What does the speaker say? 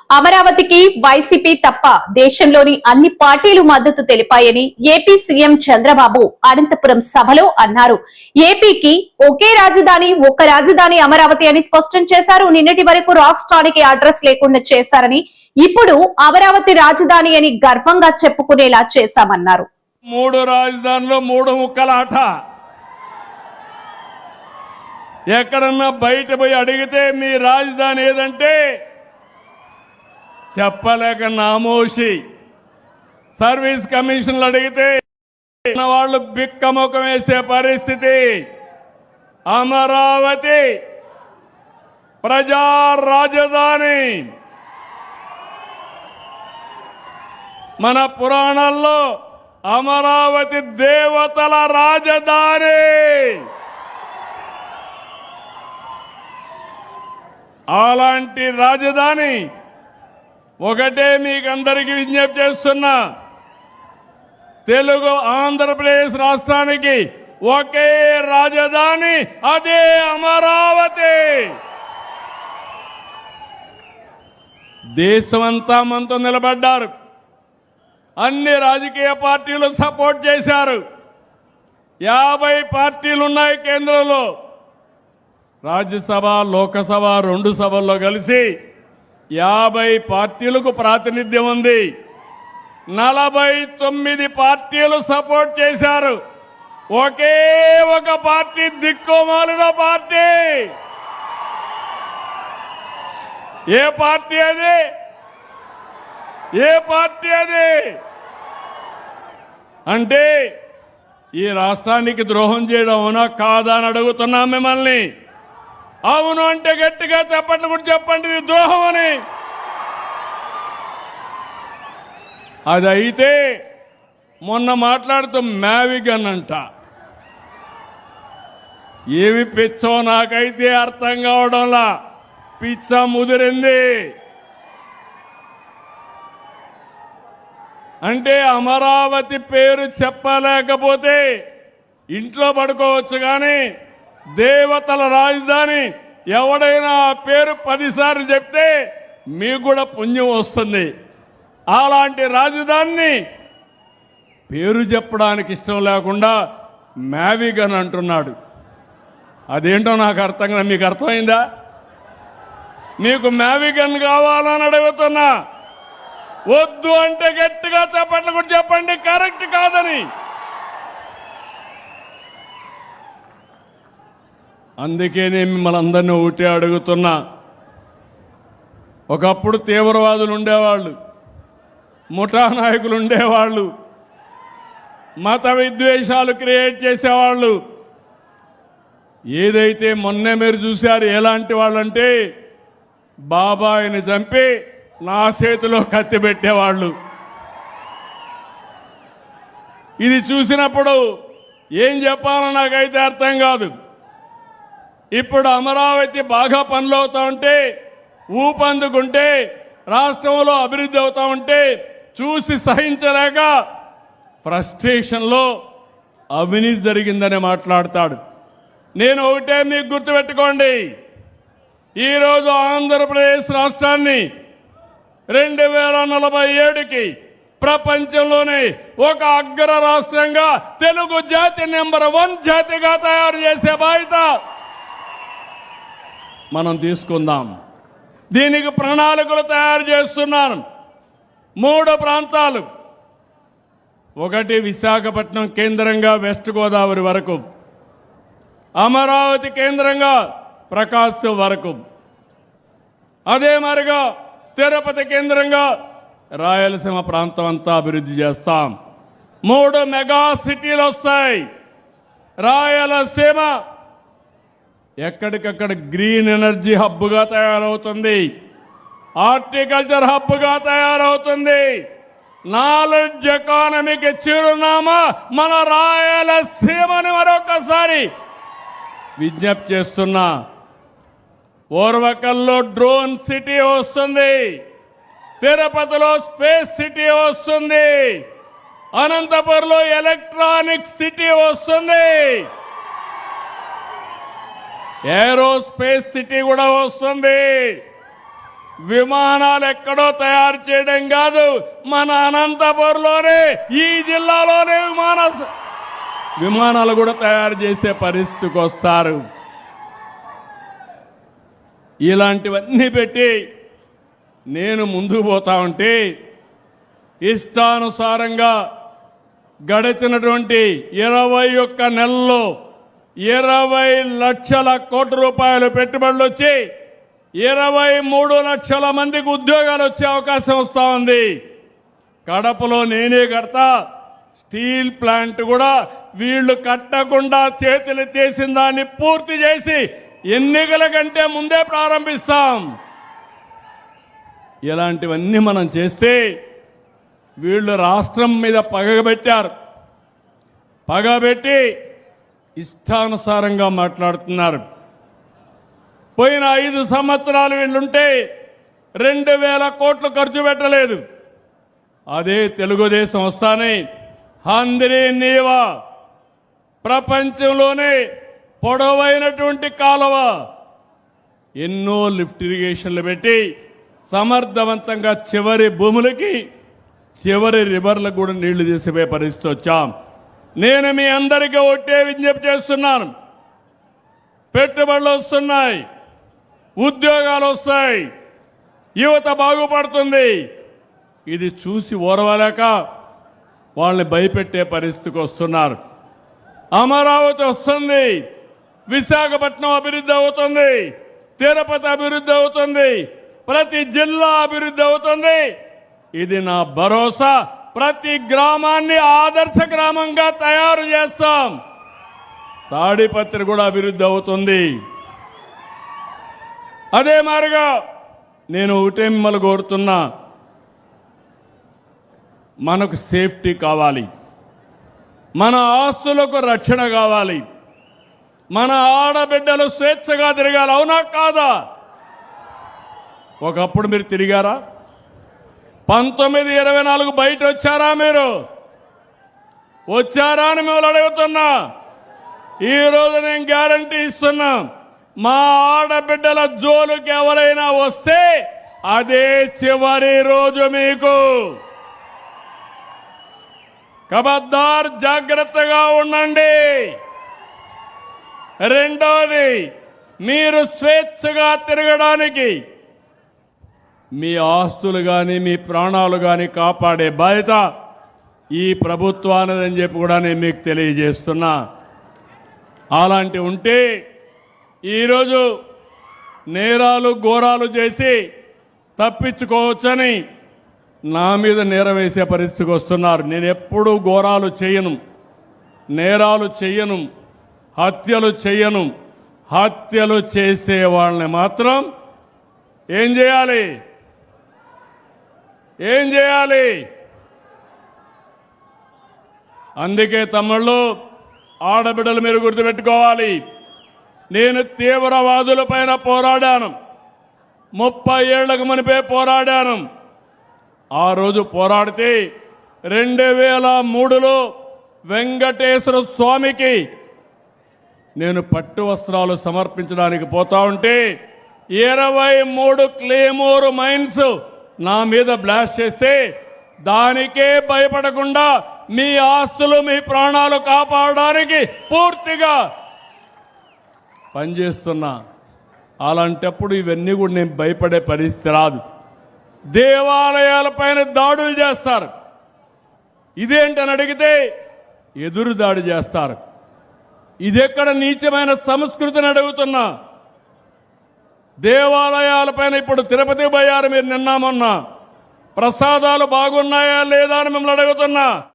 అమరావతికి వైసీపీ తప్ప దేశంలోని అన్ని పార్టీలు మద్దతు తెలిపాయని ఏపీ సీఎం చంద్రబాబు అనంతపురం సభలో అన్నారు. ఏపీకి ఒకే రాజధాని, ఒక్క రాజధాని అమరావతి అని స్పష్టం చేశారు. నిన్నటి వరకు రాష్ట్రానికి అడ్రస్ లేకుండా చేశారని, ఇప్పుడు అమరావతి రాజధాని అని గర్వంగా చెప్పుకునేలా చేశామన్నారు. మూడు రాజధానులు మూడు ముక్కలాట. ఎక్కడన్నా బయట పోయి అడిగితే మీ రాజధాని ఏదంటే చెప్పలేక నామోషి. సర్వీస్ కమిషన్లు అడిగితే వాళ్ళు బిక్కముఖం వేసే పరిస్థితి. అమరావతి ప్రజా రాజధాని. మన పురాణాల్లో అమరావతి దేవతల రాజధాని. అలాంటి రాజధాని ఒకటే మీకందరికీ విజ్ఞప్తి చేస్తున్నా, తెలుగు ఆంధ్రప్రదేశ్ రాష్ట్రానికి ఒకే రాజధాని, అదే అమరావతి. దేశమంతా మనతో నిలబడ్డారు. అన్ని రాజకీయ పార్టీలు సపోర్ట్ చేశారు. 50 పార్టీలు ఉన్నాయి కేంద్రంలో. రాజ్యసభ, లోకసభ 2 సభల్లో కలిసి 50 పార్టీలకు ప్రాతినిధ్యం ఉంది. 49 పార్టీలు సపోర్ట్ చేశారు. ఒకే ఒక పార్టీ దిక్కుమాలిన పార్టీ. ఏ పార్టీ అది? ఏ పార్టీ అది? అంటే ఈ రాష్ట్రానికి ద్రోహం చేయడం అవునా కాదా అని అడుగుతున్నాం మిమ్మల్ని. అవును అంటే గట్టిగా చెప్పండి, కూడా చెప్పండి ఇది ద్రోహం అని. అది అయితే మొన్న మాట్లాడుతూ మ్యావిగన్ అంట. ఏమి పిచ్చో నాకైతే అర్థం కావడంలా. పిచ్చ ముదిరింది. అంటే అమరావతి పేరు చెప్పలేకపోతే ఇంట్లో పడుకోవచ్చు, కానీ దేవతల రాజధాని ఎవడైనా ఆ పేరు 10 సార్లు చెప్తే మీకు కూడా పుణ్యం వస్తుంది. అలాంటి రాజధానిని పేరు చెప్పడానికి ఇష్టం లేకుండా మ్యావిగన్ అంటున్నాడు. అదేంటో నాకు అర్థం కాదు. మీకు అర్థమైందా? మీకు మ్యావిగన్ కావాలని అడుగుతున్నా. వద్దు అంటే గట్టిగా చెప్పట్లు కూడా చెప్పండి కరెక్ట్ కాదని. అందుకే నేను మిమ్మల్ని అందరినీ ఒకటే అడుగుతున్నా. ఒకప్పుడు తీవ్రవాదులు ఉండేవాళ్ళు, ముఠా నాయకులు ఉండేవాళ్ళు, మత విద్వేషాలు క్రియేట్ చేసేవాళ్ళు. ఏదైతే మొన్నే మీరు చూశారు ఎలాంటి వాళ్ళంటే, బాబాయిని చంపి నా చేతిలో కత్తి పెట్టేవాళ్ళు. ఇది చూసినప్పుడు ఏం చెప్పాలో నాకైతే అర్థం కాదు. ఇప్పుడు అమరావతి బాగా పనులు అవుతా ఉంటే, ఊపందుకుంటే, రాష్ట్రంలో అభివృద్ధి అవుతా ఉంటే చూసి సహించలేక ఫ్రస్ట్రేషన్లో అవినీతి జరిగిందని మాట్లాడతాడు. నేను ఒకటే మీకు గుర్తుపెట్టుకోండి, ఈరోజు ఆంధ్రప్రదేశ్ రాష్ట్రాన్ని 2047కి ప్రపంచంలోనే ఒక అగ్ర రాష్ట్రంగా తెలుగు జాతి నెంబర్ 1 జాతిగా తయారు చేసే బాధ్యత మనం తీసుకుందాం. దీనికి ప్రణాళికలు తయారు చేస్తున్నాను. 3 ప్రాంతాలు. ఒకటి విశాఖపట్నం కేంద్రంగా వెస్ట్ గోదావరి వరకు, అమరావతి కేంద్రంగా ప్రకాశం వరకు, అదే మరిగా తిరుపతి కేంద్రంగా రాయలసీమ ప్రాంతం అంతా అభివృద్ధి చేస్తాం. 3 మెగా సిటీలు వస్తాయి. రాయలసీమ ఎక్కడికక్కడ గ్రీన్ ఎనర్జీ హబ్గా తయారవుతుంది, హార్టికల్చర్ హబ్గా తయారవుతుంది. నాలెడ్జ్ ఎకానమీకి చిరునామా మన రాయలసీమని మరొకసారి విజ్ఞప్తి చేస్తున్నా. ఓర్వకల్లో డ్రోన్ సిటీ వస్తుంది, తిరుపతిలో స్పేస్ సిటీ వస్తుంది, అనంతపురంలో ఎలక్ట్రానిక్ సిటీ వస్తుంది, ఏరోస్పేస్ సిటీ కూడా వస్తుంది. విమానాలు ఎక్కడో తయారు చేయడం కాదు, మన అనంతపురంలోనే ఈ జిల్లాలోనే విమానాలు కూడా తయారు చేసే పరిస్థితికి వస్తారు. ఇలాంటివన్నీ పెట్టి నేను ముందుకు పోతా ఉంటే ఇష్టానుసారంగా గడిచినటువంటి 21 నెలల్లో 20 లక్షల కోట్ల రూపాయలు పెట్టుబడులు వచ్చి 23 లక్షల మందికి ఉద్యోగాలు వచ్చే అవకాశం వస్తా ఉంది. కడపలో నేనే కడతా, స్టీల్ ప్లాంట్ కూడా వీళ్లు కట్టకుండా చేతులు తీసిన దాన్ని పూర్తి చేసి ఎన్నికల కంటే ముందే ప్రారంభిస్తాం. ఇలాంటివన్నీ మనం చేస్తే వీళ్ళు రాష్ట్రం మీద పగబెట్టారు. పగబెట్టి ఇష్టానుసారంగా మాట్లాడుతున్నారు. పోయిన 5 సంవత్సరాలు వీళ్ళుంటే 2000 కోట్లు ఖర్చు పెట్టలేదు. అదే తెలుగుదేశం వస్తానే హంద్రీ నీవా ప్రపంచంలోనే పొడవైనటువంటి కాలువ, ఎన్నో లిఫ్ట్ ఇరిగేషన్లు పెట్టి సమర్థవంతంగా చివరి భూములకి చివరి రివర్లకు కూడా నీళ్లు తీసిపోయే పరిస్థితి వచ్చాం. నేను మీ అందరికీ ఒట్టే విజ్ఞప్తి చేస్తున్నాను. పెట్టుబడులు వస్తున్నాయి, ఉద్యోగాలు వస్తాయి, యువత బాగుపడుతుంది. ఇది చూసి ఓర్వలేక వాళ్ళని భయపెట్టే పరిస్థితికి వస్తున్నారు. అమరావతి వస్తుంది, విశాఖపట్నం అభివృద్ధి అవుతుంది, తిరుపతి అభివృద్ధి అవుతుంది, ప్రతి జిల్లా అభివృద్ధి అవుతుంది. ఇది నా భరోసా. ప్రతి గ్రామాన్ని ఆదర్శ గ్రామంగా తయారు చేస్తాం. తాడిపత్రి కూడా అభివృద్ధి అవుతుంది. అదే మాదిరిగా నేను ఒకటే మిమ్మల్ని కోరుతున్నా, మనకు సేఫ్టీ కావాలి, మన ఆస్తులకు రక్షణ కావాలి, మన ఆడబిడ్డలు స్వేచ్ఛగా తిరగాలి. అవునా కాదా? ఒకప్పుడు మీరు తిరిగారా? 1924 బయట వచ్చారా? మీరు వచ్చారా అని మిమ్మల్ని అడుగుతున్నా. ఈరోజు నేను గ్యారంటీ ఇస్తున్నా, మా ఆడబిడ్డల జోలుకి ఎవరైనా వస్తే అదే చివరి రోజు మీకు. ఖబర్దార్, జాగ్రత్తగా ఉండండి. రెండోది, మీరు స్వేచ్ఛగా తిరగడానికి మీ ఆస్తులు కానీ మీ ప్రాణాలు కానీ కాపాడే బాధ్యత ఈ ప్రభుత్వానిదని చెప్పి కూడా నేను మీకు తెలియజేస్తున్నా. అలాంటి ఉంటే ఈరోజు నేరాలు ఘోరాలు చేసి తప్పించుకోవచ్చని నా మీద నేరం వేసే పరిస్థితికి వస్తున్నారు. నేను ఎప్పుడూ ఘోరాలు చేయను, నేరాలు చెయ్యను, హత్యలు చెయ్యను. హత్యలు చేసే వాళ్ళని మాత్రం ఏం చేయాలి? అందుకే తమ్ముళ్ళు, ఆడబిడ్డలు మీరు గుర్తుపెట్టుకోవాలి. నేను తీవ్రవాదుల పైన పోరాడాను. 30 ఏళ్లకు మునిపే పోరాడాను. ఆ రోజు పోరాడితే 2003లో వెంకటేశ్వర స్వామికి నేను పట్టు వస్త్రాలు సమర్పించడానికి పోతా ఉంటే 23 క్లేమోర్ మైన్స్ నా మీద బ్లాస్ట్ చేస్తే దానికే భయపడకుండా మీ ఆస్తులు మీ ప్రాణాలు కాపాడడానికి పూర్తిగా పనిచేస్తున్నా. అలాంటప్పుడు ఇవన్నీ కూడా నేను భయపడే పరిస్థితి రాదు. దేవాలయాలపైన దాడులు చేస్తారు, ఇదేంటని అడిగితే ఎదురు దాడి చేస్తారు. ఇదెక్కడ నీచమైన సంస్కృతిని అడుగుతున్నా. దేవాలయాలపైన ఇప్పుడు తిరుపతి పోయారు మీరు నిన్న మొన్న, ప్రసాదాలు బాగున్నాయా లేదా అని మిమ్మల్ని అడుగుతున్నా.